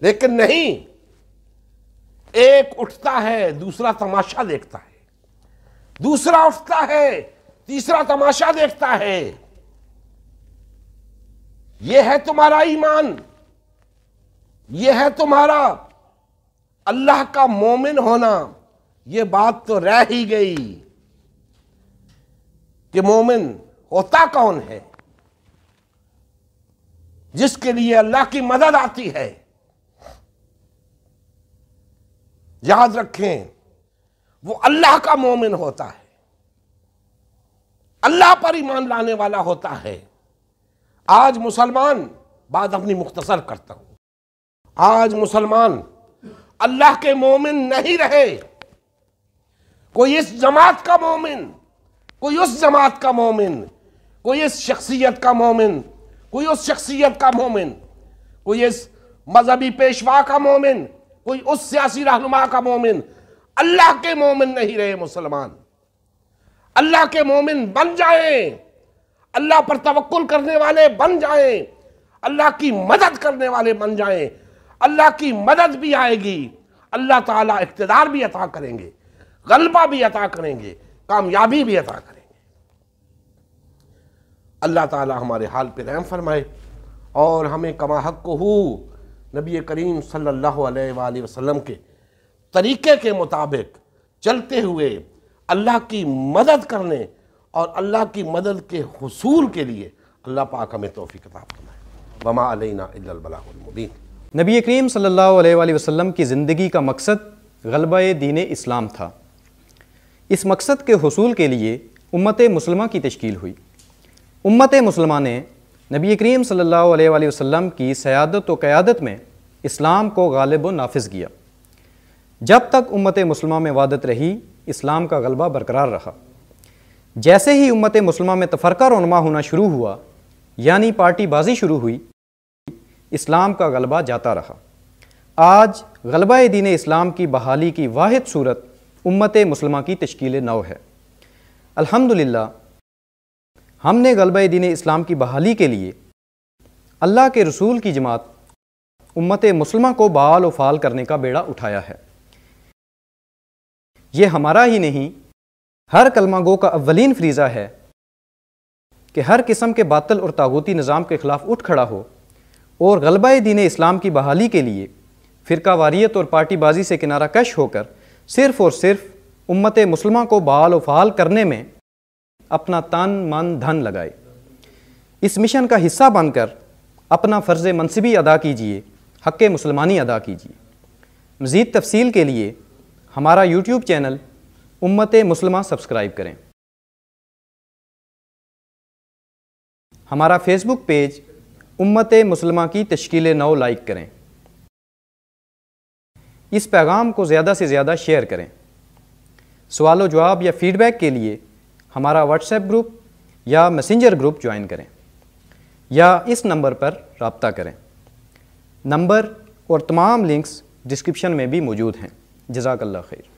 لیکن نہیں، ایک اٹھتا ہے دوسرا تماشا دیکھتا ہے، دوسرا اٹھتا ہے تیسرا تماشا دیکھتا ہے۔ یہ ہے تمہارا ایمان، یہ ہے تمہارا اللہ کا مومن ہونا۔ یہ بات تو رہ ہی گئی کہ مومن ہوتا کون ہے؟ جس کے لیے اللہ کی مدد آتی ہے۔ یاد رکھیں، وہ اللہ کا مومن ہوتا ہے، اللہ پر ایمان لانے والا ہوتا ہے۔ آج مسلمان، بات اپنی مختصر کرتا ہوں، آج مسلمان اللہ کے مومن نہیں رہے۔ کوئی اس جماعت کا مومن، کوئی اس جماعت کا مومن، کوئی اس شخصیت کا مومن، کوئی اس شخصیت کا مومن، کوئی اس مذہبی پیشوا کا مومن، کوئی اس سیاسی رہنما کا مومن۔ اللہ کے مومن نہیں رہے مسلمان۔ اللہ کے مومن بن جائیں، اللہ پر توکل کرنے والے بن جائیں، اللہ کی مدد کرنے والے بن جائیں۔ اللہ کی مدد بھی آئے گی، اللہ تعالیٰ اقتدار بھی عطا کریں گے، غلبہ بھی عطا کریں گے، کامیابی بھی عطا کریں گے۔ اللہ تعالیٰ ہمارے حال پہ رحم فرمائے اور ہمیں کما حق ہو نبی کریم صلی اللہ علیہ وآلہ وسلم کے طریقے کے مطابق چلتے ہوئے اللہ کی مدد کرنے اور اللہ کی مدد کے حصول کے لیے اللہ پاک ہمیں توفیق عطا فرمائے۔ وما علینا الا البلاغ المبین۔ نبی کریم صلی اللہ علیہ وآلہ وسلم کی زندگی کا مقصد غلبہ دین اسلام تھا۔ اس مقصد کے حصول کے لیے امت مسلمہ کی تشکیل ہوئی۔ امت مسلمہ نے نبی کریم صلی اللہ علیہ وآلہ وسلم کی سیادت و قیادت میں اسلام کو غالب و نافذ کیا۔ جب تک امت مسلمہ میں وحدت رہی، اسلام کا غلبہ برقرار رہا۔ جیسے ہی امت مسلمہ میں تفرقہ رونما ہونا شروع ہوا، یعنی پارٹی بازی شروع ہوئی، اسلام کا غلبہ جاتا رہا۔ آج غلبہ دین اسلام کی بحالی کی واحد صورت امت مسلمہ کی تشکیل نو ہے۔ الحمدللہ ہم نے غلبہ دین اسلام کی بحالی کے لیے اللہ کے رسول کی جماعت امت مسلمہ کو بحال و فعال کرنے کا بیڑا اٹھایا ہے۔ یہ ہمارا ہی نہیں، ہر کلمہ گو کا اولین فریضہ ہے کہ ہر قسم کے باطل اور طاغوتی نظام کے خلاف اٹھ کھڑا ہو اور غلبہ دین اسلام کی بحالی کے لیے فرقہ واریت اور پارٹی بازی سے کنارہ کش ہو کر صرف اور صرف امت مسلمہ کو بحال و فعال کرنے میں اپنا تن من دھن لگائے۔ اس مشن کا حصہ بن کر اپنا فرض منصبی ادا کیجیے، حق مسلمانی ادا کیجیے۔ مزید تفصیل کے لیے ہمارا یوٹیوب چینل امت مسلمہ سبسکرائب کریں۔ ہمارا فیس بک پیج امت مسلمہ کی تشکیل نو لائک کریں۔ اس پیغام کو زیادہ سے زیادہ شیئر کریں۔ سوال و جواب یا فیڈ بیک کے لیے ہمارا واٹس ایپ گروپ یا میسنجر گروپ جوائن کریں یا اس نمبر پر رابطہ کریں۔ نمبر اور تمام لنکس ڈسکرپشن میں بھی موجود ہیں۔ جزاک اللہ خیر۔